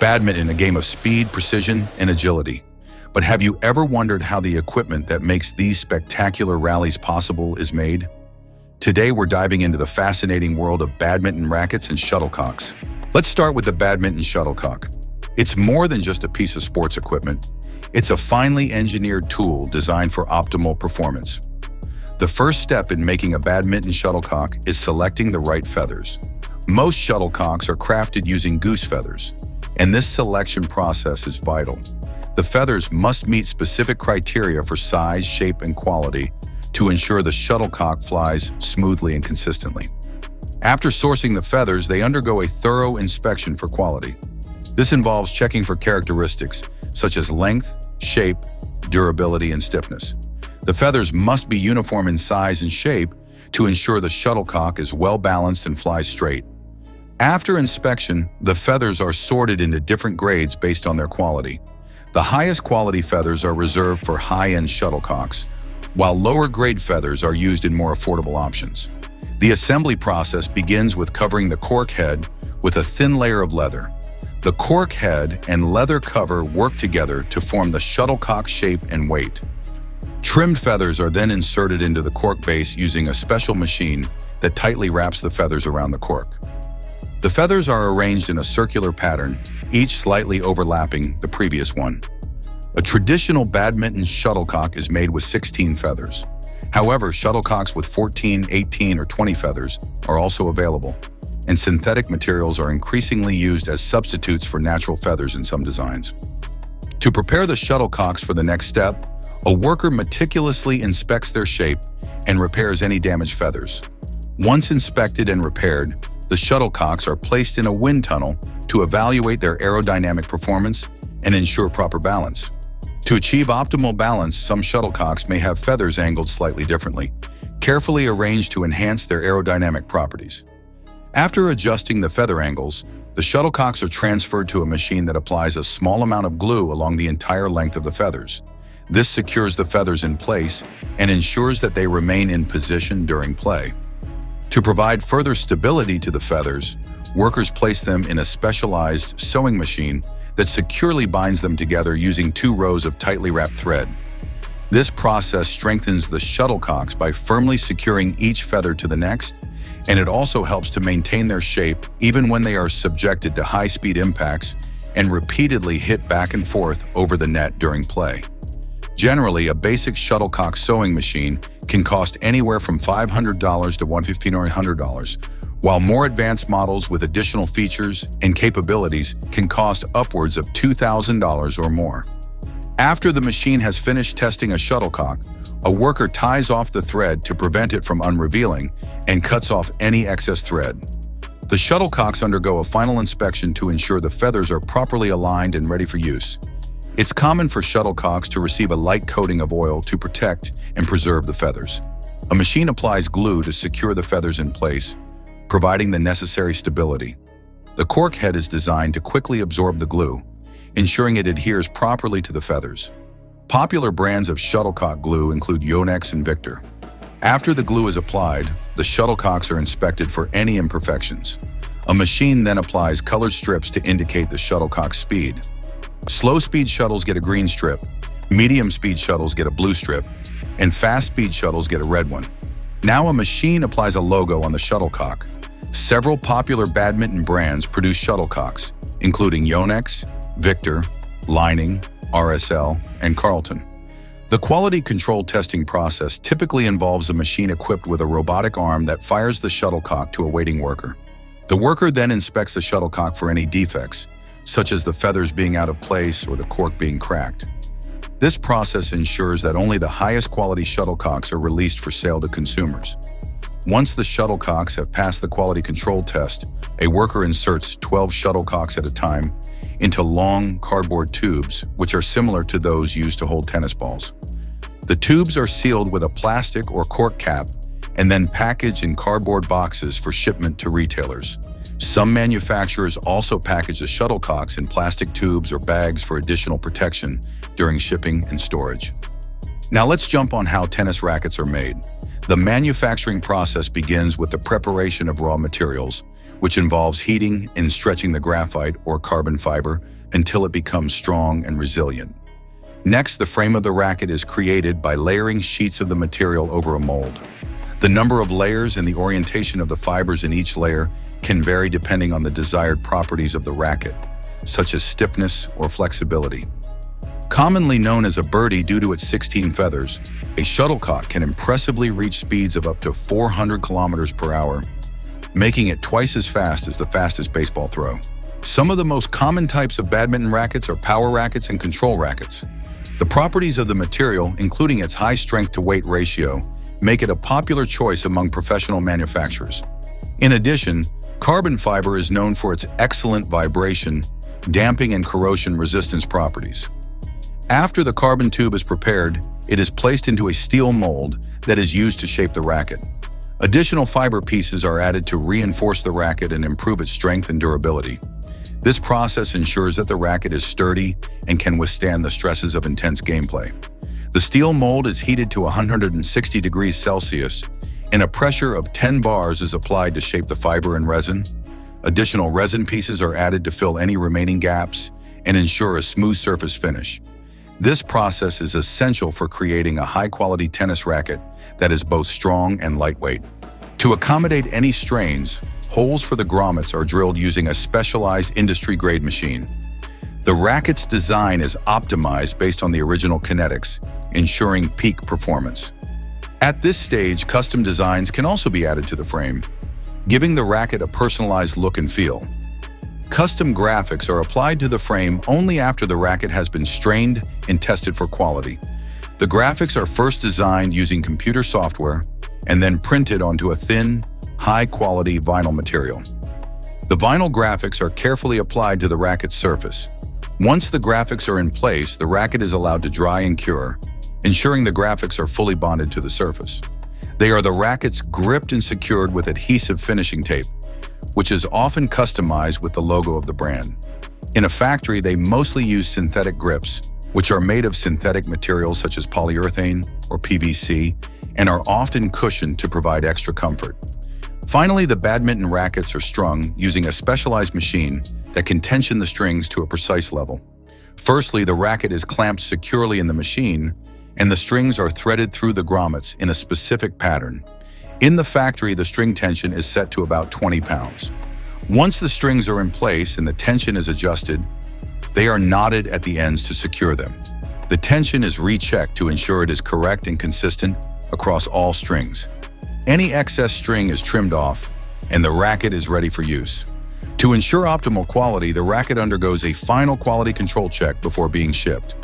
Badminton, a game of speed, precision, and agility. But have you ever wondered how the equipment that makes these spectacular rallies possible is made? Today, we're diving into the fascinating world of badminton rackets and shuttlecocks. Let's start with the badminton shuttlecock. It's more than just a piece of sports equipment. It's a finely engineered tool designed for optimal performance. The first step in making a badminton shuttlecock is selecting the right feathers. Most shuttlecocks are crafted using goose feathers, and this selection process is vital. The feathers must meet specific criteria for size, shape, and quality to ensure the shuttlecock flies smoothly and consistently. After sourcing the feathers, they undergo a thorough inspection for quality. This involves checking for characteristics such as length, shape, durability, and stiffness. The feathers must be uniform in size and shape to ensure the shuttlecock is well balanced and flies straight. After inspection, the feathers are sorted into different grades based on their quality. The highest quality feathers are reserved for high-end shuttlecocks, while lower grade feathers are used in more affordable options. The assembly process begins with covering the cork head with a thin layer of leather. The cork head and leather cover work together to form the shuttlecock shape and weight. Trimmed feathers are then inserted into the cork base using a special machine that tightly wraps the feathers around the cork. The feathers are arranged in a circular pattern, each slightly overlapping the previous one. A traditional badminton shuttlecock is made with 16 feathers. However, shuttlecocks with 14, 18, or 20 feathers are also available, and synthetic materials are increasingly used as substitutes for natural feathers in some designs. To prepare the shuttlecocks for the next step, a worker meticulously inspects their shape and repairs any damaged feathers. Once inspected and repaired, the shuttlecocks are placed in a wind tunnel to evaluate their aerodynamic performance and ensure proper balance. To achieve optimal balance, some shuttlecocks may have feathers angled slightly differently, carefully arranged to enhance their aerodynamic properties. After adjusting the feather angles, the shuttlecocks are transferred to a machine that applies a small amount of glue along the entire length of the feathers. This secures the feathers in place and ensures that they remain in position during play. To provide further stability to the feathers, workers place them in a specialized sewing machine that securely binds them together using 2 rows of tightly wrapped thread. This process strengthens the shuttlecocks by firmly securing each feather to the next, and it also helps to maintain their shape even when they are subjected to high-speed impacts and repeatedly hit back and forth over the net during play. Generally, a basic shuttlecock sewing machine can cost anywhere from $500 to $115 or $100, while more advanced models with additional features and capabilities can cost upwards of $2,000 or more. After the machine has finished testing a shuttlecock, a worker ties off the thread to prevent it from unrevealing and cuts off any excess thread. The shuttlecocks undergo a final inspection to ensure the feathers are properly aligned and ready for use. It's common for shuttlecocks to receive a light coating of oil to protect and preserve the feathers. A machine applies glue to secure the feathers in place, providing the necessary stability. The cork head is designed to quickly absorb the glue, ensuring it adheres properly to the feathers. Popular brands of shuttlecock glue include Yonex and Victor. After the glue is applied, the shuttlecocks are inspected for any imperfections. A machine then applies colored strips to indicate the shuttlecock's speed. Slow-speed shuttles get a green strip, medium-speed shuttles get a blue strip, and fast-speed shuttles get a red one. Now a machine applies a logo on the shuttlecock. Several popular badminton brands produce shuttlecocks, including Yonex, Victor, Lining, RSL, and Carlton. The quality control testing process typically involves a machine equipped with a robotic arm that fires the shuttlecock to a waiting worker. The worker then inspects the shuttlecock for any defects, such as the feathers being out of place or the cork being cracked. This process ensures that only the highest quality shuttlecocks are released for sale to consumers. Once the shuttlecocks have passed the quality control test, a worker inserts 12 shuttlecocks at a time into long cardboard tubes, which are similar to those used to hold tennis balls. The tubes are sealed with a plastic or cork cap and then packaged in cardboard boxes for shipment to retailers. Some manufacturers also package the shuttlecocks in plastic tubes or bags for additional protection during shipping and storage. Now let's jump on how tennis rackets are made. The manufacturing process begins with the preparation of raw materials, which involves heating and stretching the graphite or carbon fiber until it becomes strong and resilient. Next, the frame of the racket is created by layering sheets of the material over a mold. The number of layers and the orientation of the fibers in each layer can vary depending on the desired properties of the racket, such as stiffness or flexibility. Commonly known as a birdie due to its 16 feathers, a shuttlecock can impressively reach speeds of up to 400 kilometers per hour, making it twice as fast as the fastest baseball throw. Some of the most common types of badminton rackets are power rackets and control rackets. The properties of the material, including its high strength-to-weight ratio, make it a popular choice among professional manufacturers. In addition, carbon fiber is known for its excellent vibration, damping, and corrosion resistance properties. After the carbon tube is prepared, it is placed into a steel mold that is used to shape the racket. Additional fiber pieces are added to reinforce the racket and improve its strength and durability. This process ensures that the racket is sturdy and can withstand the stresses of intense gameplay. The steel mold is heated to 160 degrees Celsius, and a pressure of 10 bars is applied to shape the fiber and resin. Additional resin pieces are added to fill any remaining gaps and ensure a smooth surface finish. This process is essential for creating a high-quality tennis racket that is both strong and lightweight. To accommodate any strains, holes for the grommets are drilled using a specialized industry-grade machine. The racket's design is optimized based on the original kinetics, ensuring peak performance. At this stage, custom designs can also be added to the frame, giving the racket a personalized look and feel. Custom graphics are applied to the frame only after the racket has been strained and tested for quality. The graphics are first designed using computer software and then printed onto a thin, high-quality vinyl material. The vinyl graphics are carefully applied to the racket's surface. Once the graphics are in place, the racket is allowed to dry and cure, ensuring the graphics are fully bonded to the surface. They are the rackets gripped and secured with adhesive finishing tape, which is often customized with the logo of the brand. In a factory, they mostly use synthetic grips, which are made of synthetic materials such as polyurethane or PVC, and are often cushioned to provide extra comfort. Finally, the badminton rackets are strung using a specialized machine that can tension the strings to a precise level. Firstly, the racket is clamped securely in the machine, and the strings are threaded through the grommets in a specific pattern. In the factory, the string tension is set to about 20 pounds. Once the strings are in place and the tension is adjusted, they are knotted at the ends to secure them. The tension is rechecked to ensure it is correct and consistent across all strings. Any excess string is trimmed off, and the racket is ready for use. To ensure optimal quality, the racket undergoes a final quality control check before being shipped.